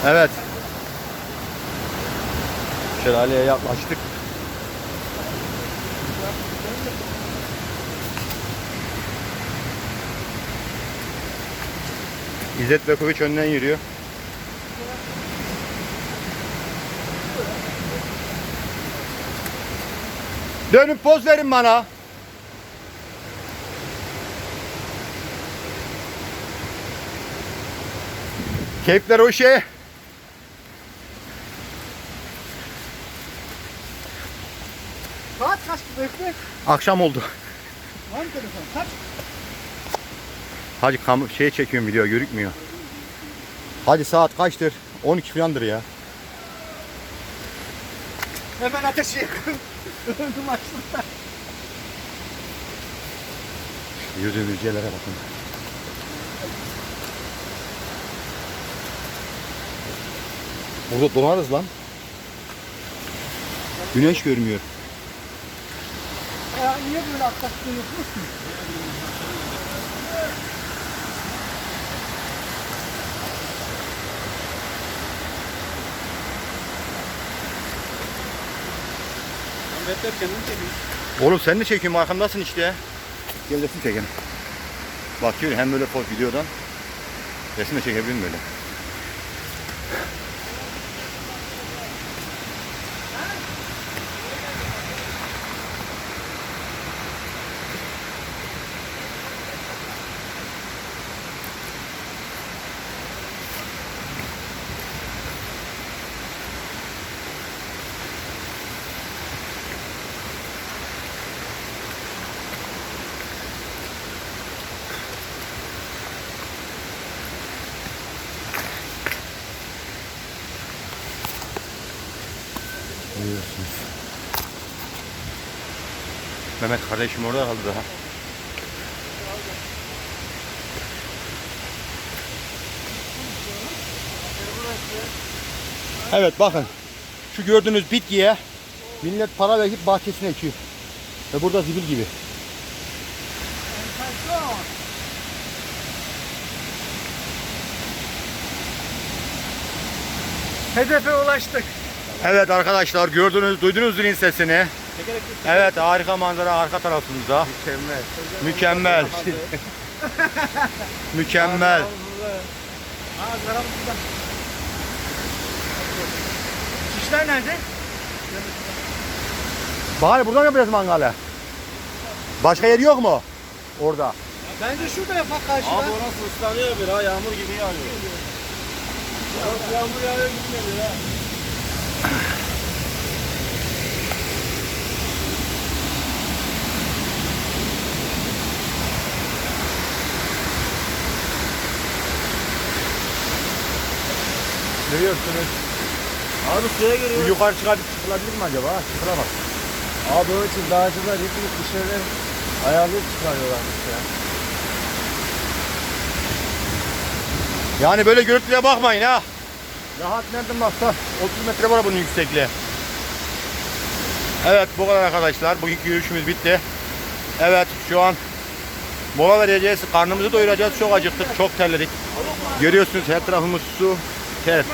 Evet. Şelaleye yaklaştık. İzzet Bekoviç önden yürüyor. Dönüp poz verin bana. Keyifler o şey. Saat kaç bekle? Akşam oldu. Var mı telefon? Kaç? Hacı şey çekiyorum, video görükmüyor. Hadi saat kaçtır? 12 falandır ya. Hemen ateşi yakın. Öldüm açlıktan. Yüzümüz yerlere bakın. Burada donarız lan. Güneş görmüyor. Ya niye böyle atlattığını yapıyorsun? Ahmetler kendini çekiyor. Oğlum sen de çekiyorsun, arkamdasın işte. Gel resim çekelim. Bakıyor hem böyle poz videodan. Resim de çekebilirim böyle. Görüyorsunuz. Mehmet kardeşim orada kaldı daha. Evet bakın. Şu gördüğünüz bitkiye millet para verip bahçesine ekiyor. Ve burada zibil gibi. Hedefe ulaştık. Evet arkadaşlar, gördünüz, duydunuz zilin sesini. Evet, harika manzara arka tarafımızda. Mükemmel. Mükemmel. Mükemmel. Şişler nerede? Bahane burada mı yapacağız mangalı? Başka yer yok mu? Orada. Bence şurada yapak karşıda. Abi orası ıslanıyor bir ha, yağmur gibi yağıyor. Yağmur yağıyor gitmedi ya. Görüyorsunuz. Abi suya giriyor. Yukarı çıkılabilir mi acaba? Çıkılamaz. Abi onun için dağcılar hepimiz dışarıdan ayarlayıp çıkarıyorlarmış ya. Yani böyle görüntüye bakmayın ha. Rahat nereden baksa 30 metre var bunun yüksekliği. Evet, bu kadar arkadaşlar. Bugünkü yürüyüşümüz bitti. Evet, şu an mola vereceğiz. Karnımızı doyuracağız. Çok acıktık, çok terledik. Görüyorsunuz her tarafımız su, ter.